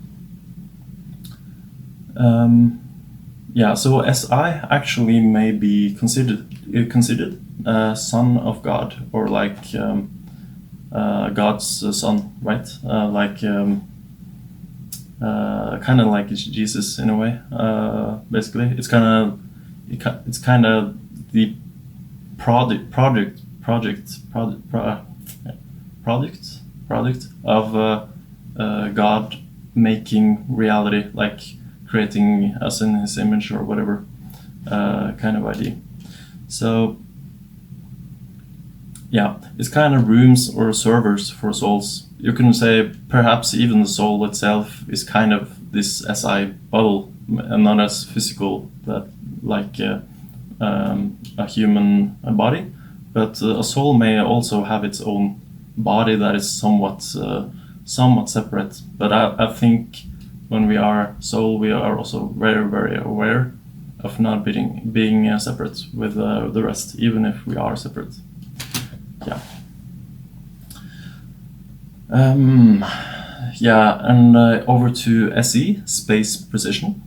Yeah, so SI actually may be considered son of God, or like God's son, right? Like kind of like Jesus in a way. Basically, it's kind of the product of God making reality, like creating us in his image or whatever kind of idea. So yeah, it's kind of rooms or servers for souls. You can say perhaps even the soul itself is kind of this SI bubble, and not as physical, that like a human body, but a soul may also have its own body that is somewhat separate. But I think when we are soul, we are also very, very aware of not being separate with the rest, even if we are separate. Yeah. Yeah, and over to SE, space precision.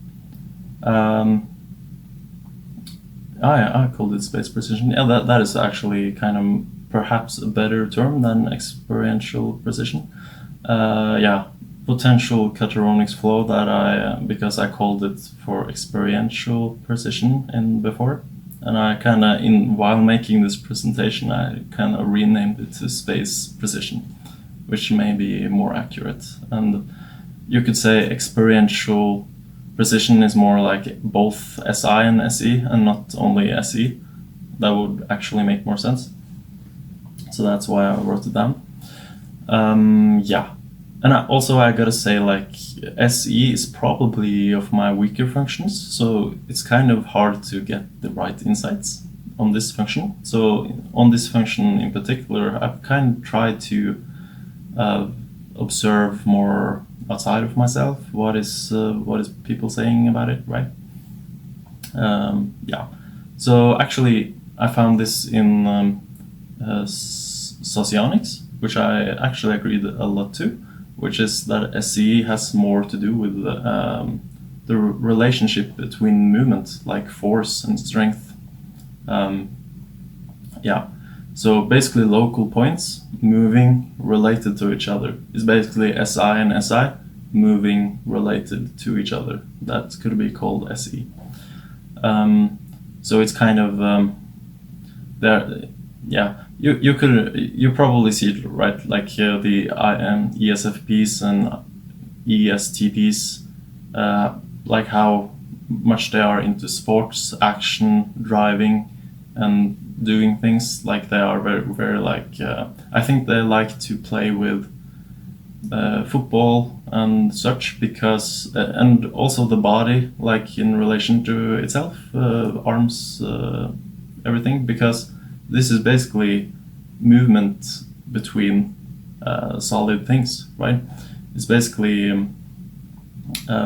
I called it space precision. Yeah, that is actually kind of perhaps a better term than experiential precision. Yeah, potential Kataronics flow that because I called it for experiential precision in before. And I kind of, while making this presentation, I kind of renamed it to space precision, which may be more accurate. And you could say experiential precision is more like both SI and SE, and not only SE. That would actually make more sense. So that's why I wrote it down. Yeah. And I gotta say, like, SE is probably of my weaker functions, so it's kind of hard to get the right insights on this function. So on this function in particular, I've kind of tried to observe more outside of myself. What is people saying about it, right? Yeah. So actually, I found this in socionics, which I actually agreed a lot to, which is that SE has more to do with the relationship between movement, like force and strength. Yeah, so basically local points moving related to each other is basically SI and SI moving related to each other. That could be called SE. So it's kind of there. Yeah, you probably see it, right, like the ESFPs and ESTPs, like how much they are into sports, action, driving, and doing things. Like they are very, very like I think they like to play with football and such, because and also the body, like in relation to itself, arms, everything, because this is basically movement between solid things, right? It's basically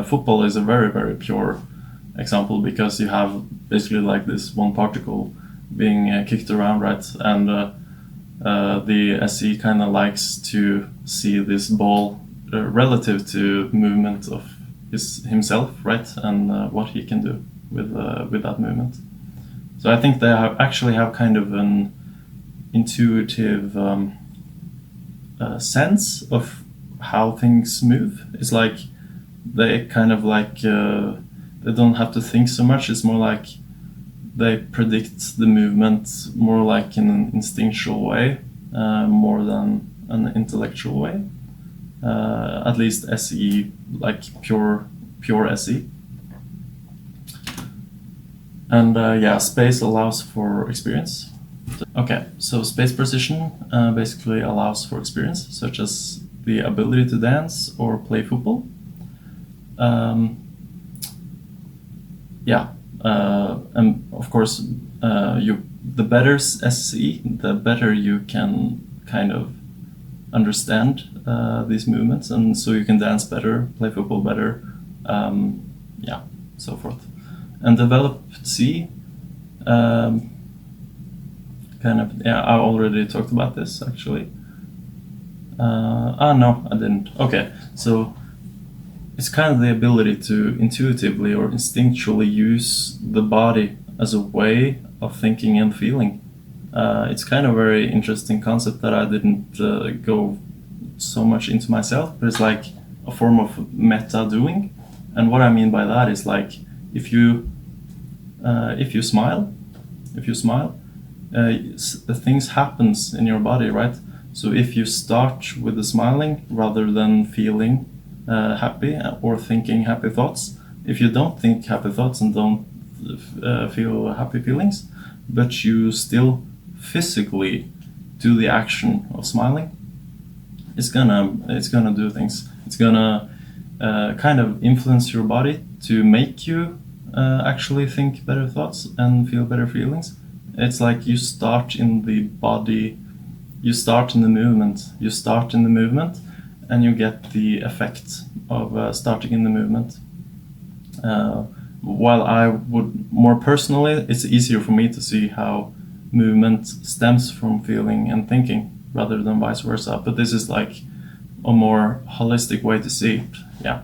football is a very, very pure example, because you have basically like this one particle being kicked around, right? And the SE kind of likes to see this ball relative to movement of himself, right? And what he can do with that movement. So I think they actually have kind of an intuitive sense of how things move. It's like they kind of like they don't have to think so much. It's more like they predict the movement more like in an instinctual way, more than an intellectual way. At least SE, like pure SE. And yeah, space allows for experience. Okay, so space precision basically allows for experience, such as the ability to dance or play football. Yeah, and of course, the better SE, the better you can kind of understand these movements, and so you can dance better, play football better, yeah, so forth. And developed C, kind of, yeah, I already talked about this actually. No, I didn't. Okay, so it's kind of the ability to intuitively or instinctually use the body as a way of thinking and feeling. It's kind of a very interesting concept that I didn't go so much into myself, but it's like a form of meta doing. And what I mean by that is like, if you smile, things happens in your body, right? So if you start with the smiling rather than feeling happy or thinking happy thoughts, if you don't think happy thoughts and don't feel happy feelings, but you still physically do the action of smiling, it's gonna do things. It's gonna kind of influence your body to make you actually think better thoughts and feel better feelings. It's like you start in the body, you start in the movement, and you get the effect of starting in the movement. While I would more personally, it's easier for me to see how movement stems from feeling and thinking rather than vice versa. But this is like a more holistic way to see it. Yeah.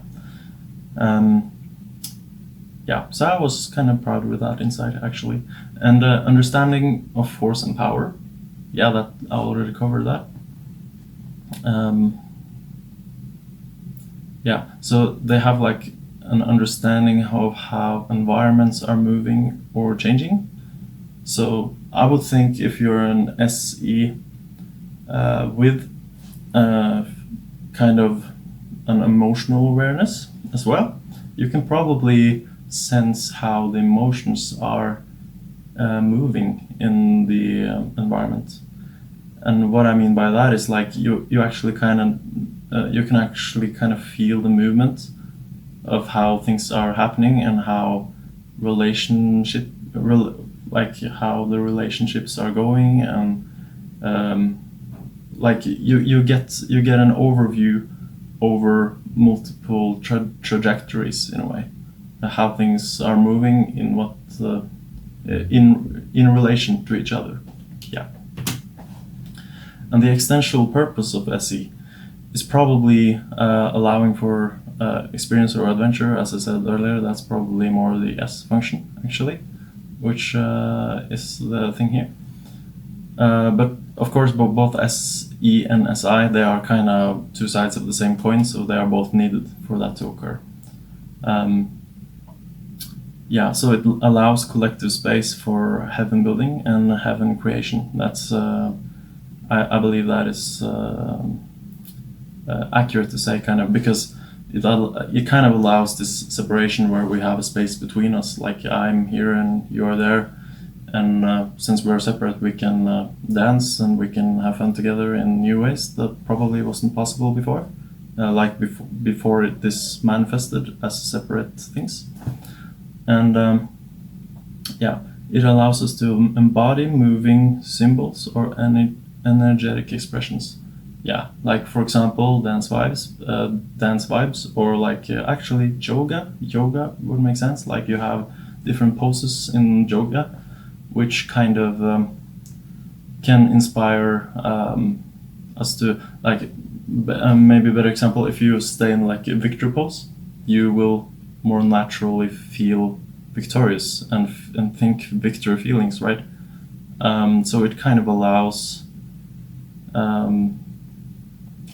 Yeah, so I was kind of proud with that insight actually. And understanding of force and power. yeah, that I already covered that. Yeah, so they have like an understanding of how environments are moving or changing. So I would think if you're an SE with kind of an emotional awareness as well, you can probably sense how the emotions are moving in the environment. And what I mean by that is like you actually kind of you can actually kind of feel the movement of how things are happening and how like how the relationships are going, and like you get an overview over multiple trajectories in a way, how things are moving in what in relation to each other. Yeah. And the existential purpose of SE is probably allowing for experience or adventure. As I said earlier, that's probably more the S function actually, which is the thing here. But of course, both SE and SI, they are kind of two sides of the same coin, so they are both needed for that to occur. Yeah, so it allows collective space for heaven building and heaven creation. That's I believe that is accurate to say, kind of, because it kind of allows this separation where we have a space between us, like I'm here and you are there, and since we're separate, we can dance and we can have fun together in new ways that probably wasn't possible before, like before this manifested as separate things. And yeah, it allows us to embody moving symbols or any energetic expressions. Yeah, like for example, dance vibes, or like actually yoga. Yoga would make sense. Like you have different poses in yoga, which kind of can inspire us to, like, maybe a better example, if you stay in like a victory pose, you will more naturally feel victorious and think victory feelings, right? So it kind of allows.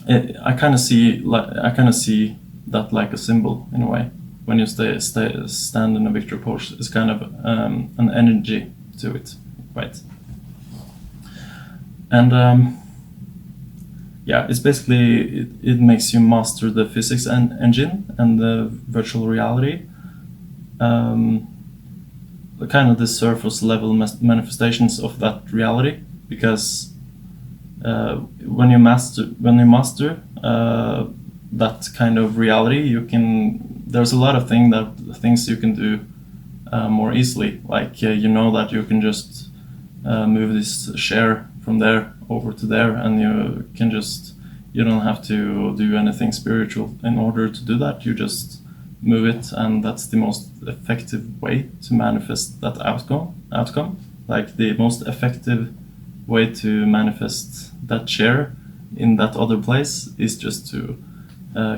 I kind of see that like a symbol in a way. When you stand in a victory pose, it's kind of an energy to it, right? And yeah, it's basically it makes you master the physics engine and the virtual reality, kind of the surface level manifestations of that reality, because when you master that kind of reality, there's a lot of things you can do more easily. Like you know that you can just move this share from there over to there, and you don't have to do anything spiritual in order to do that. You just move it, and that's the most effective way to manifest that outcome. Like the most effective way to manifest that chair in that other place is just to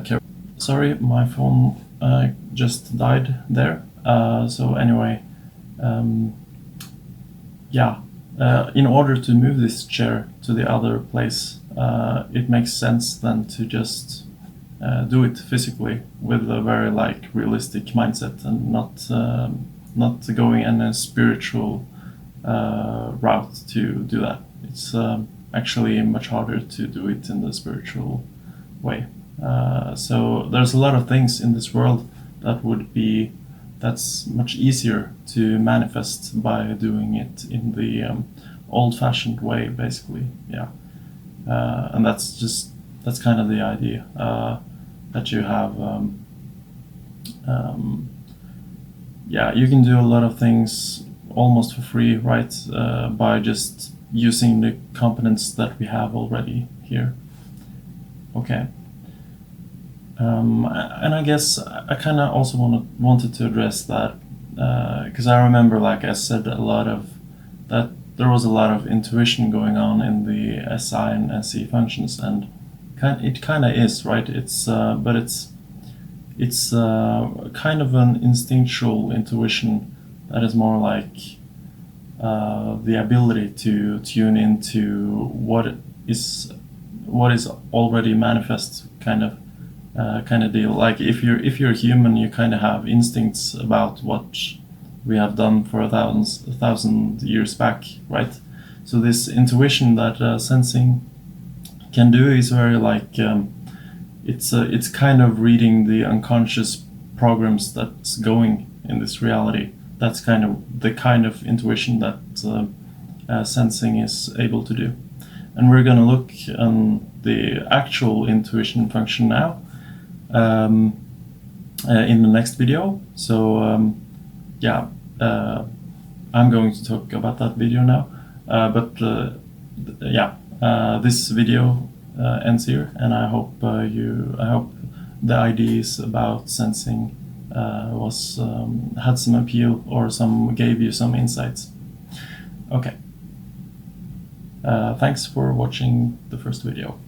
carry. Sorry, my phone just died there. So anyway, yeah, in order to move this chair to the other place, it makes sense then to just do it physically with a very like realistic mindset, and not going in a spiritual route to do that. It's actually much harder to do it in the spiritual way. So there's a lot of things in this world that's much easier to manifest by doing it in the old-fashioned way, basically. Yeah, and that's kind of the idea, that you have. Yeah, you can do a lot of things almost for free, right? By just using the components that we have already here. Okay. And I guess I kind of also wanted to address that, because I remember, like I said, there was a lot of intuition going on in the SI and SE functions, and it kind of is, right? But it's kind of an instinctual intuition that is more like the ability to tune into what is already manifest, kind of deal. Like if you're human, you kind of have instincts about what we have done for a thousand years back, right? So this intuition that sensing can do is very like it's kind of reading the unconscious programs that's going in this reality. That's kind of intuition that sensing is able to do. And we're going to look on the actual intuition function now in the next video. So yeah, I'm going to talk about that video now. This video ends here, and I hope the ideas about sensing had some appeal, or gave you some insights. Okay. Thanks for watching the first video.